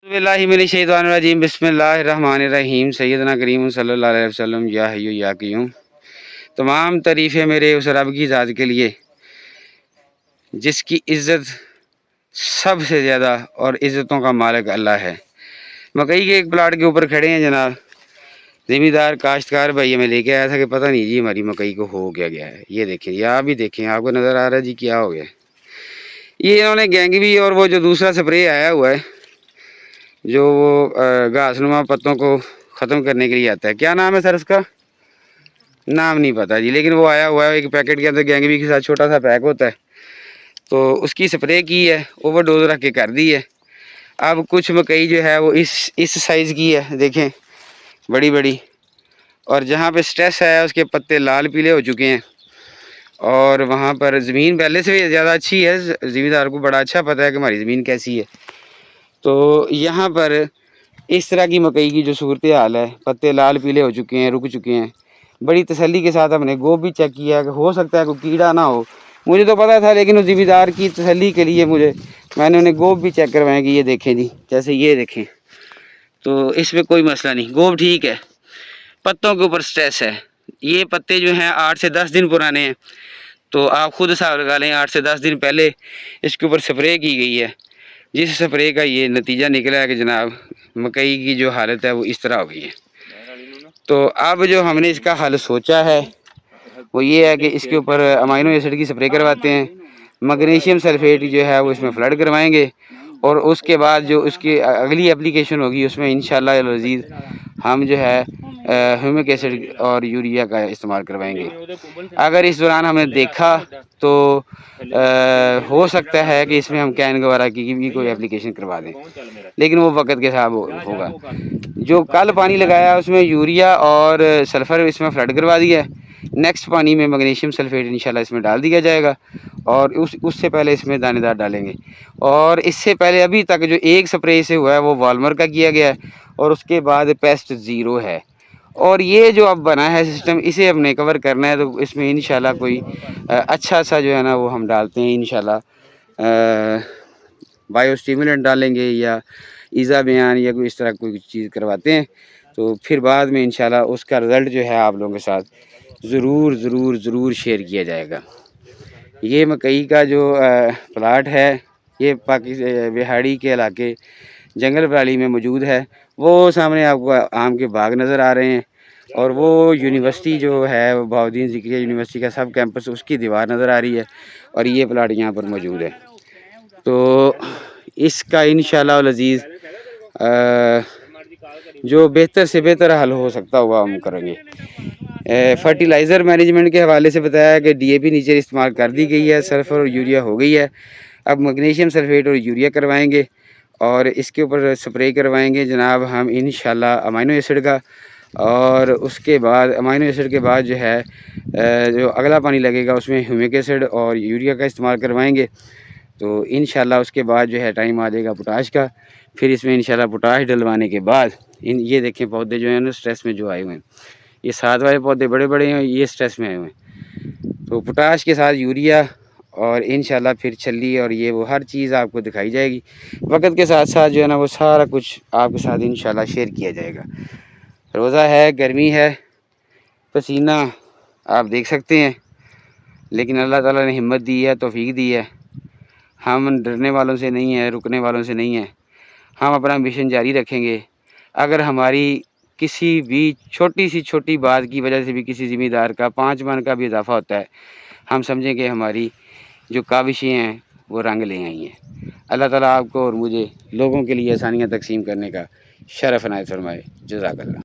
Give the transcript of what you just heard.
बिल्लाहि मिनश शैतानिर रजीम बिस्मिल्लाहिर रहमानिर रहीम सैयदना करीम सल्लल्लाहु अलैहि वसल्लम या हय्यु या क़य्यूम। तमाम तारीफ़ें मेरे उस रब की ज़ात के लिए जिसकी इज़्ज़त सबसे ज़्यादा और इज़्ज़तों का मालिक अल्लाह है। मकई के एक प्लाट के ऊपर खड़े हैं जनाब। ज़मींदार काश्तकार भाई हमें लेके आया था कि पता नहीं जी हमारी मकई को हो क्या गया है। ये देखें, ये आप भी देखें, आपको नज़र आ रहा है जी क्या हो गया। ये इन्होंने गैंगवी और वो जो दूसरा स्प्रे आया हुआ है जो वो घासनुमा पत्तों को ख़त्म करने के लिए आता है, क्या नाम है सर उसका? नाम नहीं पता जी, लेकिन वो आया हुआ है एक पैकेट के अंदर गैंगवी के साथ छोटा सा पैक होता है, तो उसकी स्प्रे की है, ओवरडोज रख के कर दी है। अब कुछ मकई जो है वो इस साइज़ की है, देखें बड़ी बड़ी, और जहाँ पे स्ट्रेस है उसके पत्ते लाल पीले हो चुके हैं। और वहाँ पर ज़मीन पहले से ज़्यादा अच्छी है, ज़मींदार को बड़ा अच्छा पता है कि हमारी ज़मीन कैसी है। तो यहाँ पर इस तरह की मकई की जो सूरत हाल है, पत्ते लाल पीले हो चुके हैं, रुक चुके हैं। बड़ी तसल्ली के साथ हमने गोब भी चेक किया कि हो सकता है कोई कीड़ा ना हो, मुझे तो पता था, लेकिन उस ज़मींदार की तसल्ली के लिए मैंने उन्हें गोब भी चेक करवाएं कि ये देखें जी, जैसे ये देखें, तो इसमें कोई मसला नहीं, गोब ठीक है। पत्तों के ऊपर स्ट्रेस है, ये पत्ते जो हैं 8 से 10 दिन पुराने हैं, तो आप खुद हिसाब लगा लें 8 से 10 दिन पहले इसके ऊपर स्प्रे की गई है, जिस स्प्रे का ये नतीजा निकला है कि जनाब मकई की जो हालत है वो इस तरह हो गई है। तो अब जो हमने इसका हल सोचा है वो ये है कि इसके ऊपर अमाइनो एसिड की स्प्रे करवाते हैं, मैग्नीशियम सल्फेट जो है वो इसमें फ्लड करवाएंगे, और उसके बाद जो उसकी अगली एप्लीकेशन होगी उसमें इंशाअल्लाह अज़ीज़ हम जो है ह्यूमिक एसिड और यूरिया का इस्तेमाल करवाएंगे। अगर इस दौरान हमने देखा तो हो सकता है कि इसमें हम कैन वगैरह की भी कोई एप्लीकेशन करवा दें, लेकिन वो वक्त के साथ होगा। जो कल पानी लगाया उसमें यूरिया और सल्फ़र इसमें फ्लड करवा दिया है। नेक्स्ट पानी में मैग्नीशियम सल्फेट इंशाल्लाह इसमें डाल दिया जाएगा, और उससे पहले इसमें दानेदार डालेंगे। और इससे पहले अभी तक जो एक स्प्रे से हुआ है वो वालमर का किया गया है, और उसके बाद पेस्ट ज़ीरो है। और ये जो अब बना है सिस्टम, इसे हमने कवर करना है, तो इसमें इंशाल्लाह कोई अच्छा सा जो है ना वो हम डालते हैं इंशाल्लाह, बायो स्टिमुलेंट डालेंगे या ईज़ा बयान या कोई इस तरह कोई चीज़ करवाते हैं, तो फिर बाद में इंशाल्लाह उसका रिज़ल्ट जो है आप लोगों के साथ ज़रूर शेयर किया जाएगा। ये मकई का जो प्लाट है ये बिहाड़ी के इलाके जंगल वैली में मौजूद है। वो सामने आपको आम के बाग नज़र आ रहे हैं, और वो यूनिवर्सिटी जो है वो बहाउद्दीन ज़िक्रिया यूनिवर्सिटी का सब कैंपस, उसकी दीवार नज़र आ रही है, और ये प्लाट यहाँ पर मौजूद है। तो इसका इंशाअल्लाह अज़ीज़ जो बेहतर से बेहतर हल हो सकता होगा हम करेंगे। फर्टिलाइज़र मैनेजमेंट के हवाले से बताया कि DAP नीचे इस्तेमाल कर दी गई है, सल्फ़र और यूरिया हो गई है। अब मैग्नीशियम सल्फेट और यूरिया करवाएंगे, और इसके ऊपर स्प्रे करवाएंगे जनाब हम इंशाल्लाह अमाइनो एसिड का। और उसके बाद अमाइनो एसिड के बाद जो है जो अगला पानी लगेगा उसमें ह्यूमिक एसिड और यूरिया का इस्तेमाल करवाएंगे। तो इंशाल्लाह उसके बाद जो है टाइम आ जाएगा पोटाश का। फिर इसमें इंशाल्लाह पोटाश डलवाने के बाद ये देखें पौधे जो हैं ना स्ट्रेस में जो आए हुए हैं, ये साथ वाले पौधे बड़े बड़े हैं, ये स्ट्रेस में आए हुए हैं। तो पोटाश के साथ यूरिया और इंशाल्लाह फिर छल्ली और ये वो हर चीज़ आपको दिखाई जाएगी। वक्त के साथ साथ जो है ना वो सारा कुछ आपके साथ इंशाल्लाह शेयर किया जाएगा। रोज़ा है, गर्मी है, पसीना आप देख सकते हैं, लेकिन अल्लाह ताला ने हिम्मत दी है, तौफीक दी है। हम डरने वालों से नहीं हैं, रुकने वालों से नहीं हैं। हम अपना मिशन जारी रखेंगे। अगर हमारी किसी भी छोटी बात की वजह से भी किसी ज़मींदार का 5 मन का भी इजाफ़ा होता है, हम समझें कि हमारी जो काविशें हैं वो रंग ले आई हैं। अल्लाह ताला आपको और मुझे लोगों के लिए आसानियाँ तकसीम करने का शरफ़ इनायत फरमाए। जज़ाकल्लाह।